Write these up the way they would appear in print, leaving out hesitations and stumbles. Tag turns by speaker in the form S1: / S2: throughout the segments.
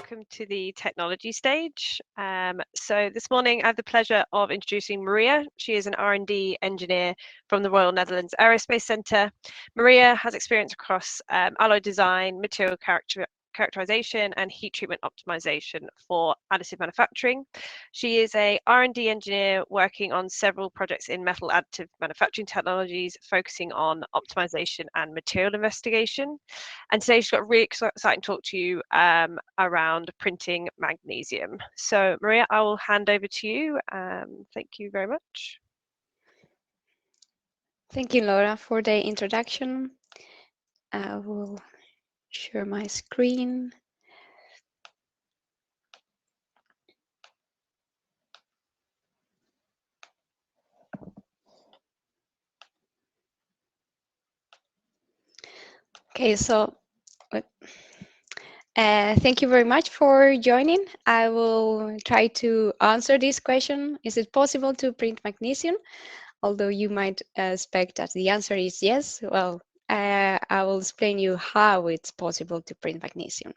S1: welcome to the technology stage. So this morning I have the pleasure of introducing Maria. She is an R&D engineer from the Royal Netherlands Aerospace Centre. Maria has experience across alloy design, material characterization and heat treatment optimization for additive manufacturing. She is a R&D engineer working on several projects in metal additive manufacturing technologies, focusing on optimization and material investigation. And today she's got a really exciting talk to you around printing magnesium. So Maria, I will hand over to you. Thank you very much.
S2: Thank you, Laura, for the introduction. I will share my screen. Okay, so thank you very much for joining. I will try to answer this question. Is it possible to print magnesium? Although you might expect that the answer is yes. Well, I will explain you how it's possible to print magnesium.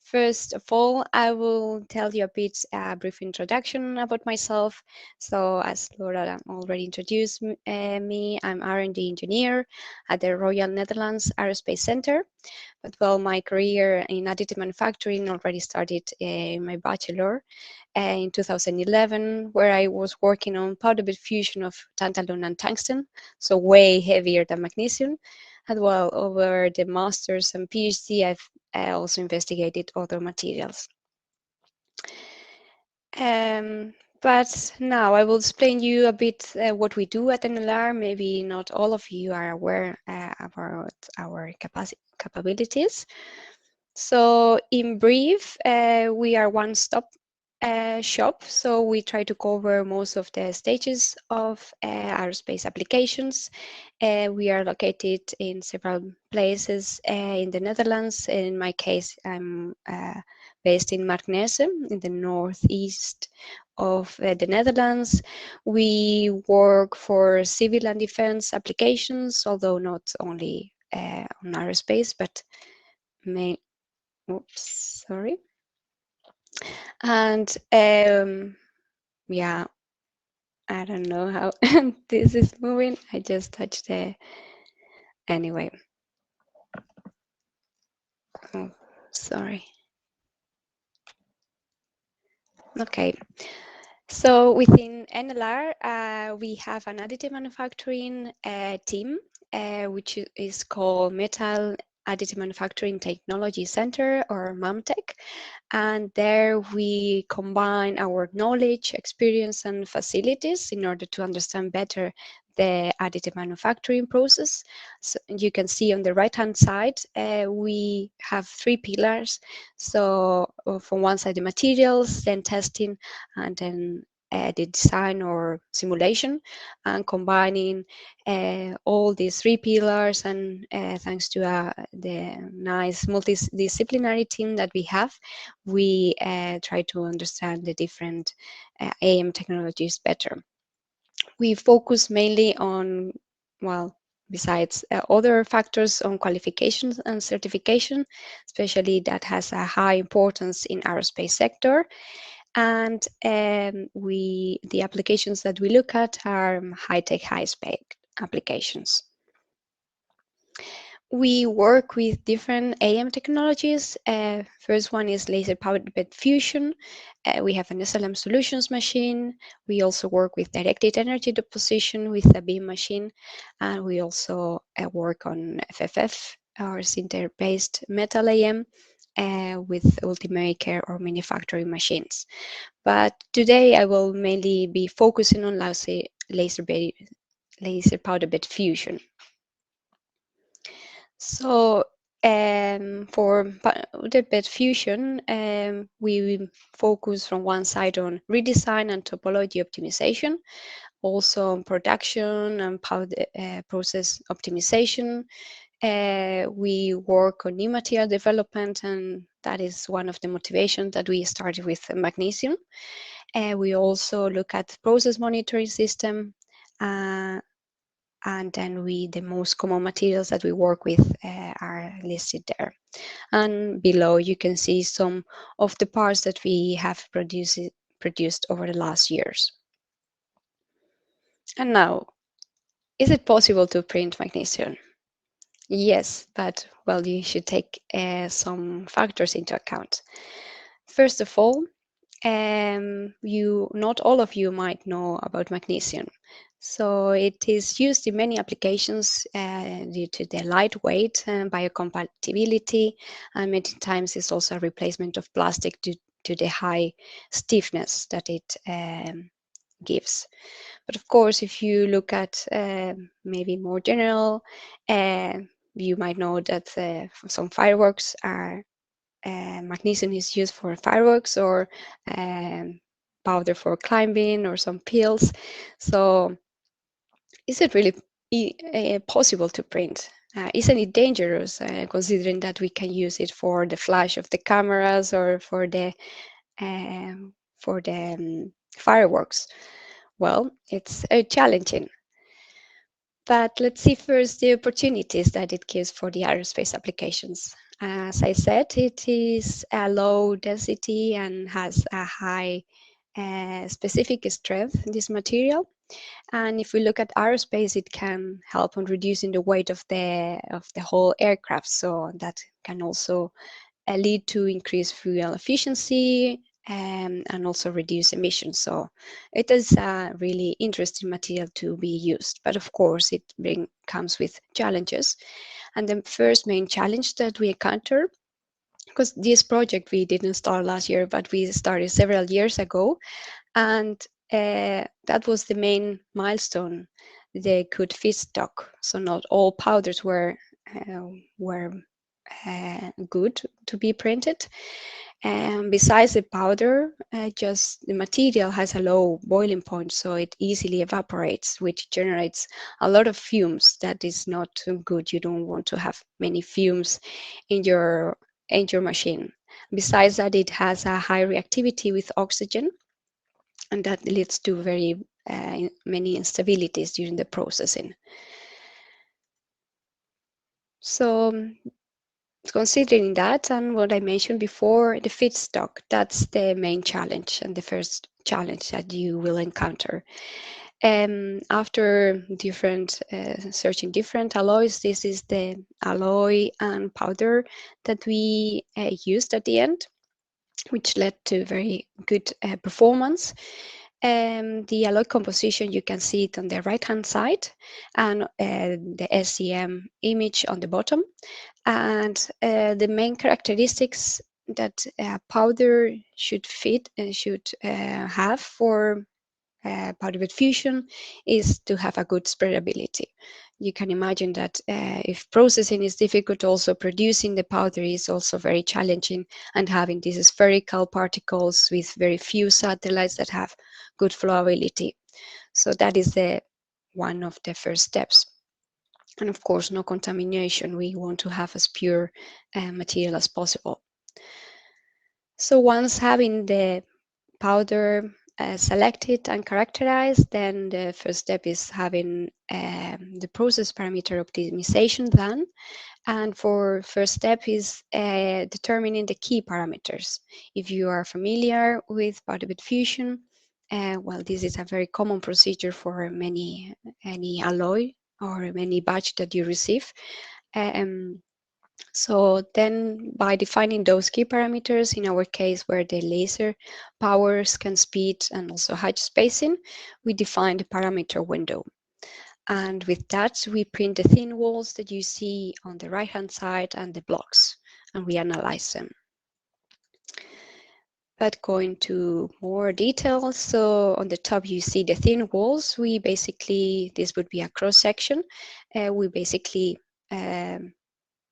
S2: First of all, I will tell you a bit brief introduction about myself. So as Laura already introduced me, I'm R&D engineer at the Royal Netherlands Aerospace Centre. But well, my career in additive manufacturing already started in my bachelor in 2011, where I was working on powder bed fusion of tantalum and tungsten, so way heavier than magnesium. And well, over the master's and PhD, I've also investigated other materials. But now I will explain you a bit what we do at NLR. Maybe not all of you are aware about our capabilities. So in brief, we are one-stop shop. So we try to cover most of the stages of aerospace applications. We are located in several places in the Netherlands. In my case, I'm based in Magnesium in the northeast of the Netherlands. We work for civil and defense applications, although not only on aerospace, but sorry. And yeah, I don't know how this is moving. I just touched the, anyway. Oh, sorry. Okay. So within NLR, we have an additive manufacturing team, which is called Metal Additive Manufacturing Technology Center, or MAMTech. And there we combine our knowledge, experience, and facilities in order to understand better the additive manufacturing process. So you can see on the right-hand side, we have three pillars. So from one side, the materials, then testing, and then the design or simulation, and combining all these three pillars, and thanks to the nice multidisciplinary team that we have, we try to understand the different AM technologies better. We focus mainly on, well, besides other factors, on qualifications and certification, especially that has a high importance in aerospace sector. And the applications that we look at are high-tech, high-spec applications. We work with different AM technologies. First one is laser powered bed fusion. We have an SLM solutions machine. We also work with directed energy deposition with a beam machine. And we also work on FFF, or sinter-based metal AM, with Ultimaker or manufacturing machines. But today I will mainly be focusing on laser powder bed fusion. So for powder bed fusion, we focus from one side on redesign and topology optimization, also on production and powder process optimization. We work on new material development, and that is one of the motivations that we started with magnesium. We also look at process monitoring system, and then the most common materials that we work with are listed there. And below you can see some of the parts that we have produced over the last years. And now, is it possible to print magnesium? Yes, but well, you should take some factors into account. First of all, not all of you might know about magnesium. So it is used in many applications due to the lightweight and biocompatibility, and many times it's also a replacement of plastic due to the high stiffness that it gives. But of course, if you look at maybe more general, you might know that some fireworks are magnesium is used for fireworks, or powder for climbing, or some pills. So is it really possible to print? Isn't it dangerous, considering that we can use it for the flash of the cameras or for the fireworks? Well, it's challenging. But let's see first the opportunities that it gives for the aerospace applications. As I said, it is a low density and has a high specific strength, this material. And if we look at aerospace, it can help on reducing the weight of the whole aircraft. So that can also lead to increased fuel efficiency and also reduce emissions. So it is a really interesting material to be used. But of course, it comes with challenges. And the first main challenge that we encounter, because this project we didn't start last year, but we started several years ago, and that was the main milestone, the good feedstock. So not all powders were good to be printed. And besides the powder, just the material has a low boiling point, so it easily evaporates, which generates a lot of fumes. That is not good. You don't want to have many fumes in your machine. Besides that, it has a high reactivity with oxygen, and that leads to very many instabilities during the processing. So considering that and what I mentioned before, the feedstock, that's the main challenge and the first challenge that you will encounter. After searching different alloys, this is the alloy and powder that we used at the end, which led to very good performance. The alloy composition, you can see it on the right-hand side, and the SEM image on the bottom. And the main characteristics that powder should have for powder bed fusion is to have a good spreadability. You can imagine that if processing is difficult, also producing the powder is also very challenging, and having these spherical particles with very few satellites that have good flowability. So that is one of the first steps. And of course, no contamination. We want to have as pure material as possible. So once having the powder selected and characterized, then the first step is having the process parameter optimization done. And for first step is determining the key parameters. If you are familiar with powder bed fusion, well, this is a very common procedure for any alloy or any batch that you receive. So then by defining those key parameters, in our case where the laser power, scan speed, and also hatch spacing, we define the parameter window. And with that, we print the thin walls that you see on the right-hand side and the blocks, and we analyze them. But going to more details, so on the top you see the thin walls. This would be a cross section. We basically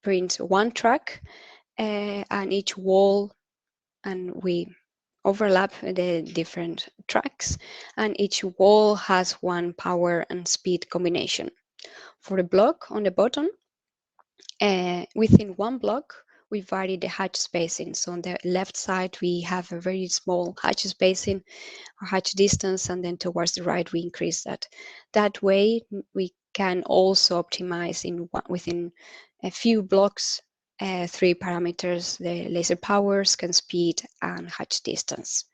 S2: print one track and each wall, and we overlap the different tracks, and each wall has one power and speed combination. For the block on the bottom, within one block, we vary the hatch spacing. So on the left side, we have a very small hatch spacing or hatch distance, and then towards the right, we increase that. That way, we can also optimize within a few blocks 3 parameters: the laser power, scan speed, and hatch distance.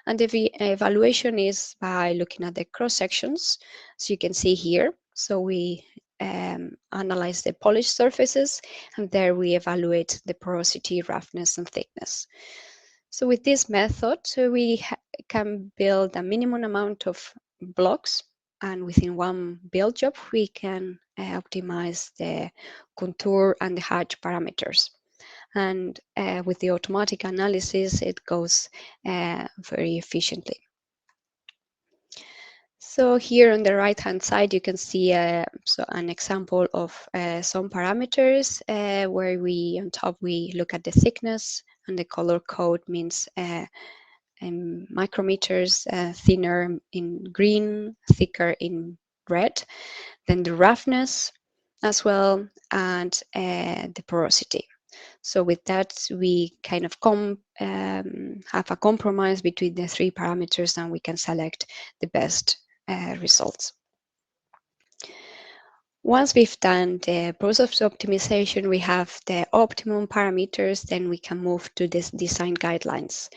S2: And the evaluation is by looking at the cross sections, so you can see here. So we analyze the polished surfaces, and there we evaluate the porosity, roughness, and thickness. So with this method, we can build a minimum amount of blocks, and within one build job, we can optimize the contour and the hatch parameters. And with the automatic analysis, it goes very efficiently. So here on the right-hand side, you can see an example of some parameters where on top we look at the thickness, and the color code means micrometers, thinner in green, thicker in red. Then the roughness as well, and the porosity. So with that, we kind of have a compromise between the 3 parameters, and we can select the best results. Once we've done the process optimization, we have the optimum parameters, then we can move to this design guidelines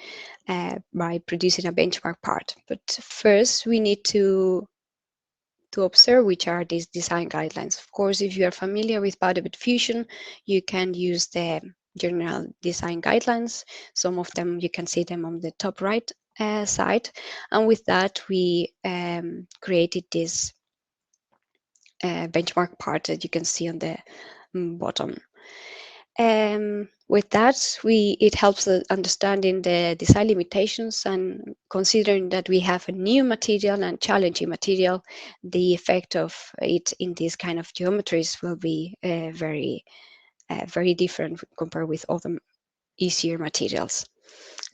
S2: by producing a benchmark part. But first, we need to observe which are these design guidelines. Of course, if you are familiar with powder bed fusion, you can use the general design guidelines. Some of them, you can see them on the top right side. And with that, we created this benchmark part that you can see on the bottom. With that, it helps understanding the design limitations, and considering that we have a new material and challenging material, the effect of it in these kind of geometries will be very different compared with other easier materials.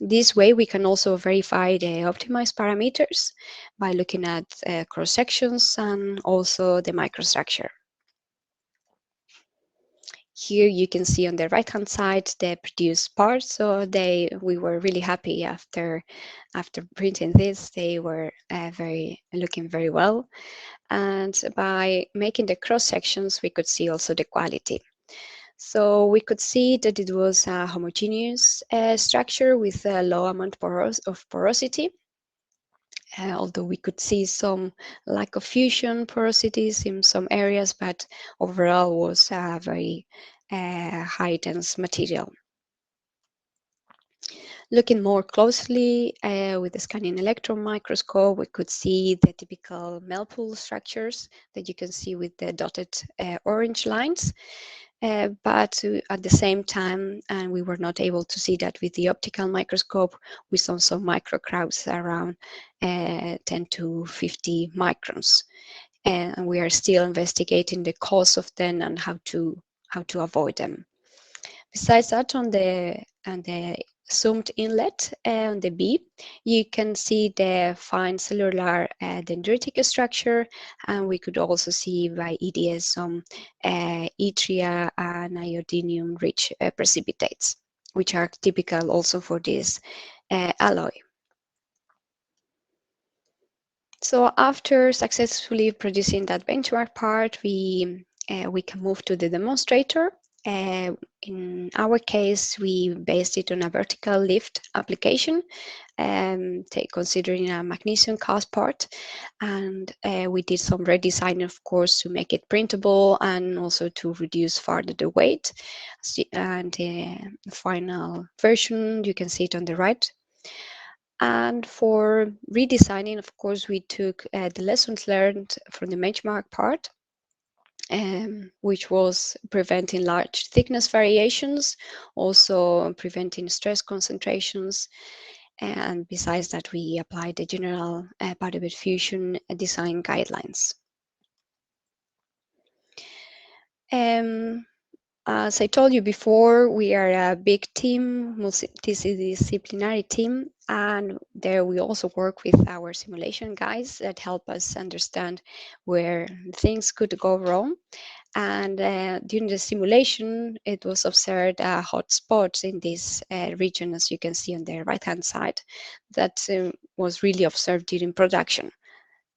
S2: This way, we can also verify the optimized parameters by looking at cross sections and also the microstructure. Here you can see on the right-hand side the produced parts. So we were really happy after printing this. They were looking very well, and by making the cross sections, we could see also the quality. So we could see that it was a homogeneous structure with a low amount of porosity. Although we could see some lack of fusion porosities in some areas, but overall was a very high dense material. Looking more closely with the scanning electron microscope, we could see the typical melt pool structures that you can see with the dotted orange lines. But at the same time, and we were not able to see that with the optical microscope, we saw some microcrowds around 10 to 50 microns. And we are still investigating the cause of them and how to avoid them. Besides that, on the zoomed inlet on the B, you can see the fine cellular dendritic structure, and we could also see by EDS some yttria and iodinium-rich precipitates, which are typical also for this alloy. So after successfully producing that benchmark part, we can move to the demonstrator. In our case, we based it on a vertical lift application, considering a magnesium cast part, and we did some redesign, of course, to make it printable and also to reduce further the weight. And the final version, you can see it on the right. And for redesigning, of course, we took the lessons learned from the benchmark part, which was preventing large thickness variations, also preventing stress concentrations. And besides that, we applied the general powder bed fusion design guidelines. As I told you before, we are a big team, multidisciplinary team, and there we also work with our simulation guys that help us understand where things could go wrong. And during the simulation, it was observed hot spots in this region, as you can see on the right-hand side, that was really observed during production.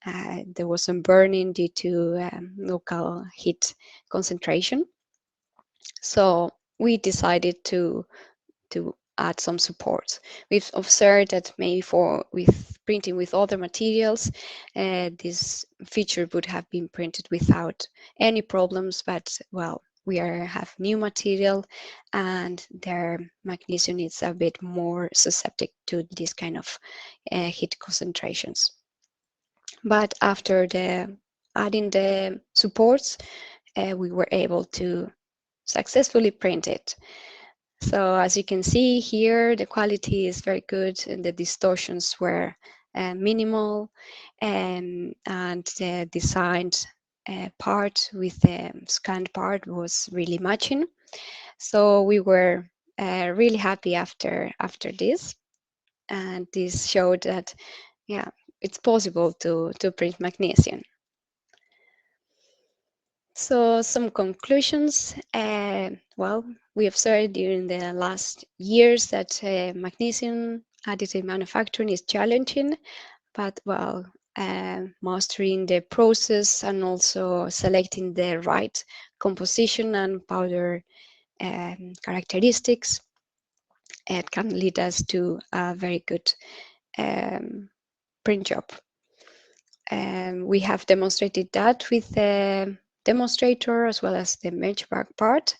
S2: there was some burning due to local heat concentration. So we decided to add some supports. We've observed that maybe with printing with other materials, this feature would have been printed without any problems, but well, we have new material and their magnesium is a bit more susceptible to this kind of heat concentrations. But after adding the supports, we were able to successfully print it. So as you can see here, the quality is very good and the distortions were minimal, and the designed part with the scanned part was really matching. So we were really happy after this, and this showed that yeah, it's possible to print magnesium. So some conclusions. Well, we observed during the last years that magnesium additive manufacturing is challenging, but well, mastering the process and also selecting the right composition and powder characteristics, it can lead us to a very good print job. We have demonstrated that with the demonstrator as well as the benchmark part.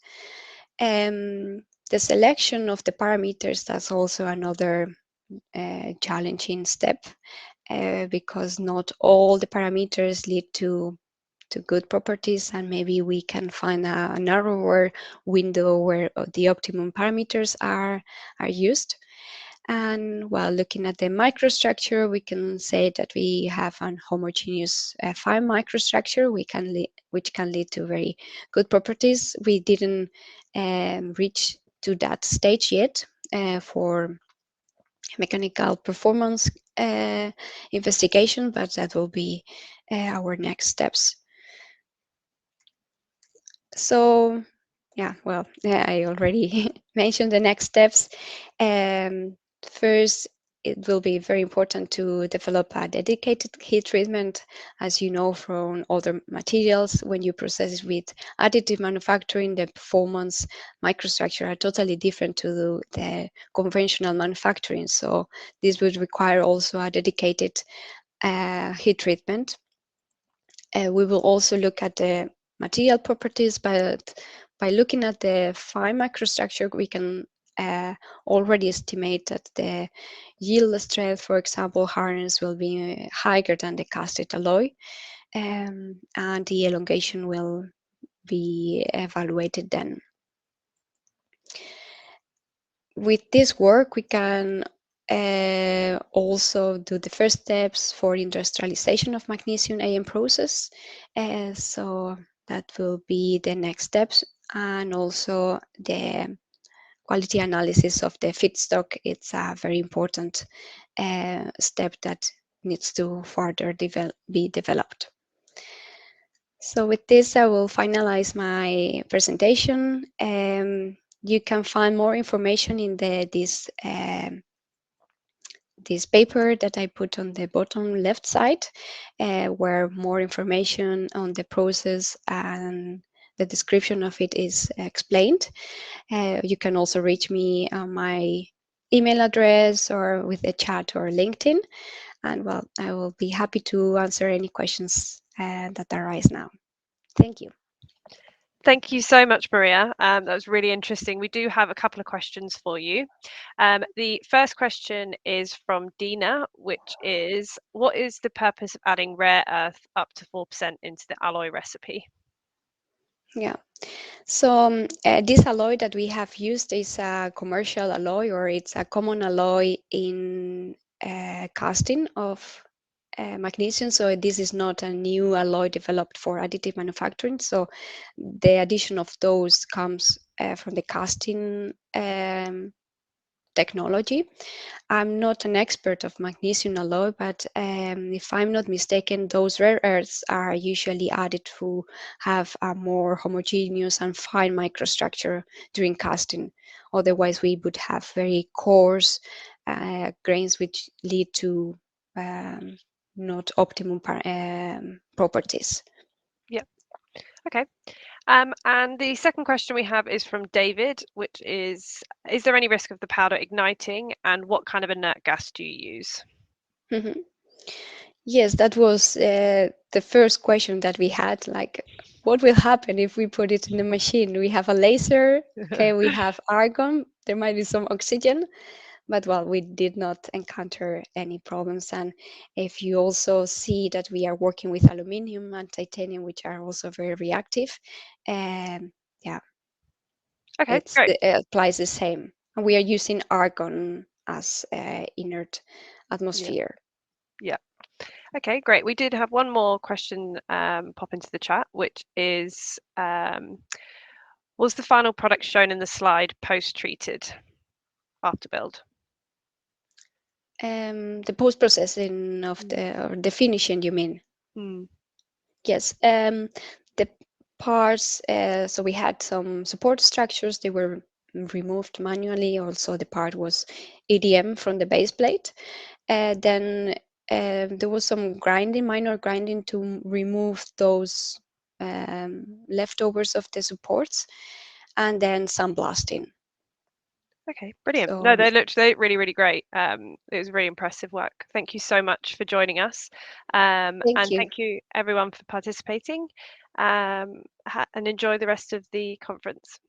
S2: The selection of the parameters, that's also another challenging step because not all the parameters lead to good properties, and maybe we can find a narrower window where the optimum parameters are used. And while looking at the microstructure, we can say that we have an homogeneous fine microstructure, which can lead to very good properties. We didn't reach to that stage yet for mechanical performance investigation, but that will be our next steps. So yeah, well, I already mentioned the next steps. First, it will be very important to develop a dedicated heat treatment. As you know from other materials, when you process it with additive manufacturing, the performance microstructure are totally different to the conventional manufacturing. So this would require also a dedicated heat treatment. We will also look at the material properties, but by looking at the fine microstructure, we can already estimate that the yield strength, for example, hardness will be higher than the casted alloy, and the elongation will be evaluated then. With this work, we can also do the first steps for industrialization of magnesium AM process. So that will be the next steps, and also the quality analysis of the feedstock. It's a very important step that needs to further be developed. So with this, I will finalize my presentation. You can find more information in this paper that I put on the bottom left side, where more information on the process and the description of it is explained. You can also reach me on my email address or with a chat or LinkedIn. And well, I will be happy to answer any questions that arise now. Thank you.
S1: Thank you so much, Maria. That was really interesting. We do have a couple of questions for you. The first question is from Dina, which is, what is the purpose of adding rare earth up to 4% into the alloy recipe?
S2: Yeah, so this alloy that we have used is a commercial alloy, or it's a common alloy in casting of magnesium. So this is not a new alloy developed for additive manufacturing. So the addition of those comes from the casting technology. I'm not an expert of magnesium alloy, but if I'm not mistaken, those rare earths are usually added to have a more homogeneous and fine microstructure during casting. Otherwise, we would have very coarse grains, which lead to not optimum properties.
S1: Yeah. Okay. And the second question we have is from David, which is there any risk of the powder igniting, and what kind of inert gas do you use?
S2: Mhm. Yes, that was the first question that we had, like, what will happen if we put it in the machine? We have a laser, okay, we have argon, there might be some oxygen, but well, we did not encounter any problems. And if you also see that we are working with aluminum and titanium, which are also very reactive, yeah,
S1: Okay, great.
S2: it applies the same. And we are using argon as inert
S1: Yeah.
S2: atmosphere.
S1: Yeah. Okay, great. We did have one more question pop into the chat, which is was the final product shown in the slide post-treated after build?
S2: The post-processing of the finishing, you mean?
S1: Mm.
S2: Yes. The parts, so we had some support structures, they were removed manually. Also, the part was EDM from the base plate. Then there was some grinding, minor grinding to remove those leftovers of the supports, and then some blasting.
S1: Okay, brilliant. No,
S2: So
S1: they looked really, really great. It was really impressive work. Thank you so much for joining us. And
S2: thank you.
S1: thank you everyone for participating. And enjoy the rest of the conference.